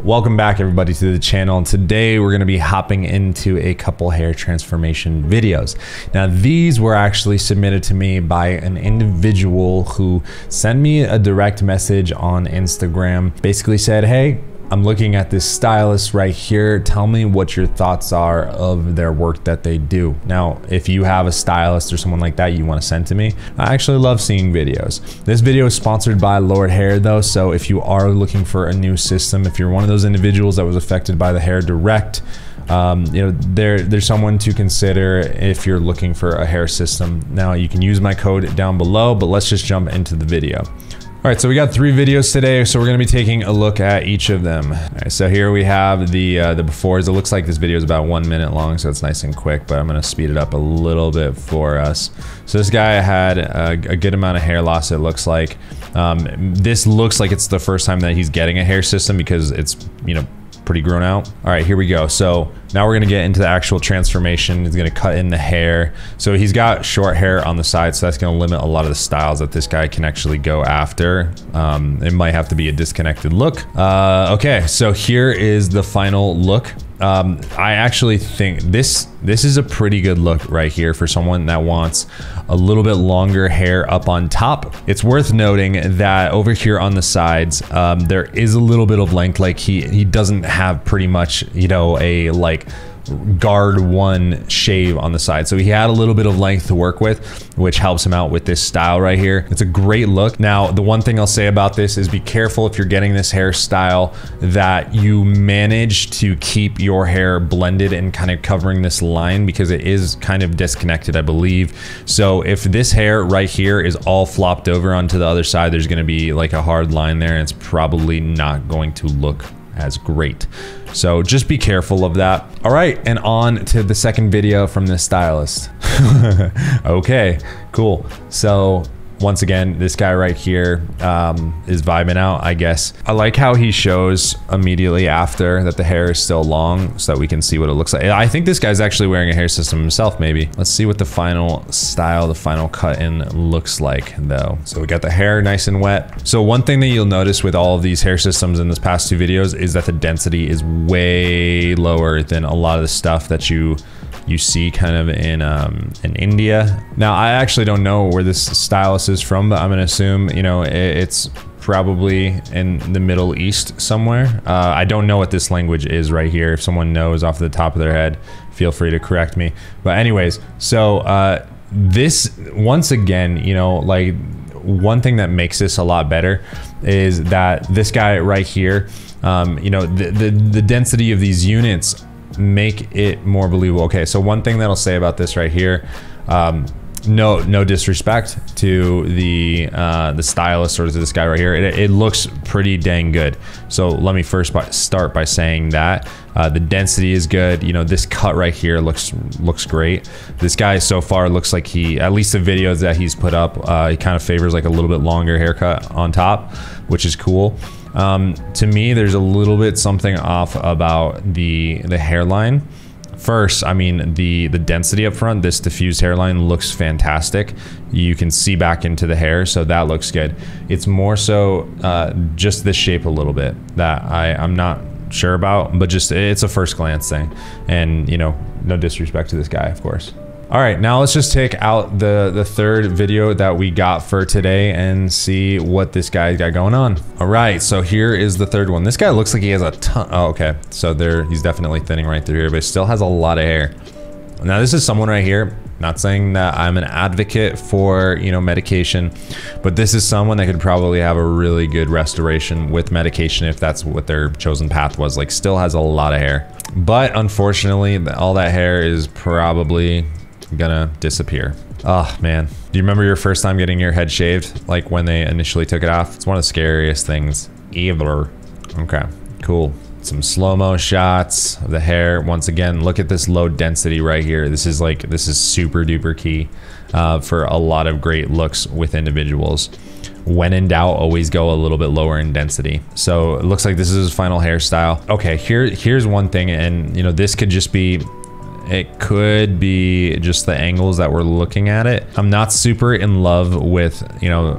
Welcome back everybody to the channel, and today we're going to be hopping into a couple hair transformation videos. Now these were actually submitted to me by an individual who sent me a direct message on Instagram, basically said, hey, I'm looking at this stylist right here. Tell me what your thoughts are of their work that they do. Now, if you have a stylist or someone like that you want to send to me, I actually love seeing videos. This video is sponsored by Lord Hair though, so if you are looking for a new system, if you're one of those individuals that was affected by the hair direct, you know, there's someone to consider if you're looking for a hair system. Now you can use my code down below, but let's just jump into the video. All right, so we got 3 videos today, so we're gonna be taking a look at each of them. All right, so here we have the befores. It looks like this video is about 1 minute long, so it's nice and quick, but I'm gonna speed it up a little bit for us. So this guy had a good amount of hair loss, it looks like. This looks like it's the first time that he's getting a hair system because it's, you know, pretty grown out. All right, here we go. So now we're gonna get into the actual transformation. He's gonna cut in the hair. So he's got short hair on the side, so that's gonna limit a lot of the styles that this guy can actually go after. It might have to be a disconnected look. Okay, so here is the final look. I actually think this is a pretty good look right here for someone that wants a little bit longer hair up on top. It's worth noting that over here on the sides, there is a little bit of length. Like he doesn't have pretty much, you know, a like guard one shave on the side, so he had a little bit of length to work with, which helps him out with this style right here. It's a great look. Now the one thing I'll say about this is be careful if you're getting this hairstyle that you manage to keep your hair blended and kind of covering this line, because it is kind of disconnected, I believe. So if this hair right here is all flopped over onto the other side, there's going to be like a hard line there, and it's probably not going to look as great. So just be careful of that. All right, and on to the second video from this stylist. Okay, cool. So once again, this guy right here is vibing out, I guess. I like how he shows immediately after that the hair is still long so that we can see what it looks like. I think this guy's actually wearing a hair system himself, maybe. Let's see what the final style, the final cut in looks like though. So we got the hair nice and wet. So one thing that you'll notice with all of these hair systems in this past 2 videos is that the density is way lower than a lot of the stuff that you see kind of in India. Now, I actually don't know where this stylist is from, but I'm gonna assume, you know, it's probably in the Middle East somewhere. I don't know what this language is right here. If someone knows off the top of their head, feel free to correct me. But anyways, so this, once again, you know, like one thing that makes this a lot better is that this guy right here, you know, the density of these units make it more believable. Okay, so one thing that I'll say about this right here, no disrespect to the stylist or to this guy right here, it looks pretty dang good. So let me first start by saying that the density is good. You know, this cut right here looks great. This guy so far looks like he, at least the videos that he's put up, he kind of favors like a little bit longer haircut on top, which is cool. To me, there's a little bit something off about the hairline. First, I mean, the density up front, this diffused hairline looks fantastic. You can see back into the hair, so that looks good. It's more so just this shape a little bit that I'm not sure about, but just it's a first glance thing. And, you know, no disrespect to this guy, of course. All right, now let's just take out the third video that we got for today and see what this guy's got going on. All right, so here is the third one. This guy looks like he has a ton. Oh, okay. So he's definitely thinning right through here, but he still has a lot of hair. Now this is someone right here, not saying that I'm an advocate for, you know, medication, but this is someone that could probably have a really good restoration with medication if that's what their chosen path was. Like, still has a lot of hair, but unfortunately all that hair is probably gonna disappear. Oh man, do you remember your first time getting your head shaved, like when they initially took it off? It's one of the scariest things ever. Okay, cool. Some slow-mo shots of the hair. Once again, look at this low density right here. This is super duper key for a lot of great looks with individuals. When in doubt, always go a little bit lower in density. So it looks like this is his final hairstyle. Okay, here's one thing, and you know, this could just be, it could be just the angles that we're looking at it. I'm not super in love with, you know,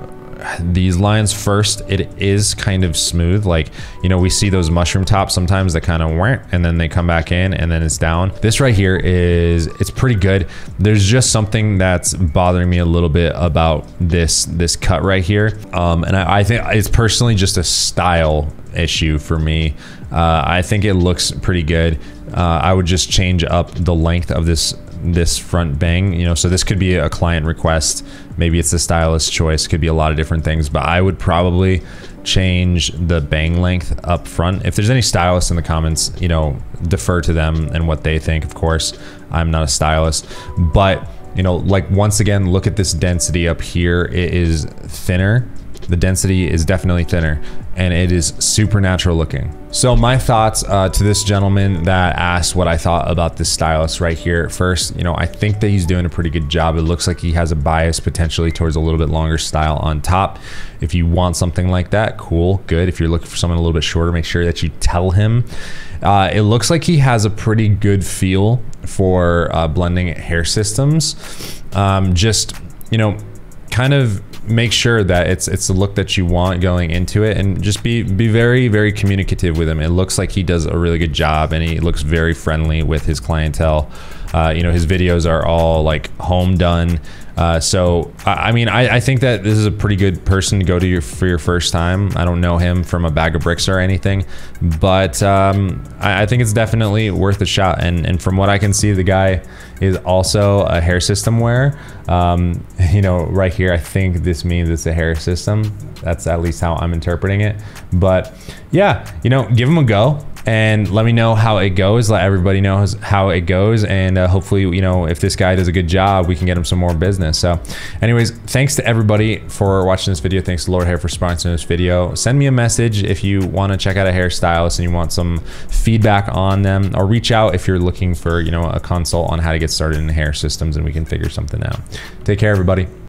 these lines first, it is kind of smooth. Like, you know, we see those mushroom tops sometimes that kind of weren't, and then they come back in and then it's down. This right here it's pretty good. There's just something that's bothering me a little bit about this cut right here. And I think it's personally just a style issue for me. I think it looks pretty good. I would just change up the length of this front bang, you know, so this could be a client request. Maybe it's the stylist choice, could be a lot of different things, but I would probably change the bang length up front. If there's any stylists in the comments, you know, defer to them and what they think. Of course, I'm not a stylist, but you know, like, once again, look at this density up here. It is thinner. The density is definitely thinner, and it is super natural looking. So my thoughts to this gentleman that asked what I thought about this stylist right here. First, you know, I think that he's doing a pretty good job. It looks like he has a bias potentially towards a little bit longer style on top. If you want something like that, cool, good. If you're looking for someone a little bit shorter, make sure that you tell him. It looks like he has a pretty good feel for blending hair systems. Just, you know, kind of make sure that it's the look that you want going into it, and just be very, very communicative with him. It looks like he does a really good job, and he looks very friendly with his clientele. You know, his videos are all like home done. So I mean, I think that this is a pretty good person to go to for your first time. I don't know him from a bag of bricks or anything, but I think it's definitely worth a shot. And from what I can see, the guy is also a hair system wearer. You know, right here, I think this means it's a hair system. That's at least how I'm interpreting it. But yeah, you know, give him a go and let me know how it goes. Let everybody know how it goes, and hopefully, you know, if this guy does a good job, we can get him some more business. So anyways, thanks to everybody for watching this video. Thanks to Lord Hair for sponsoring this video. Send me a message if you want to check out a hairstylist and you want some feedback on them, or reach out if you're looking for, you know, a consult on how to get started in hair systems, and we can figure something out. Take care, everybody.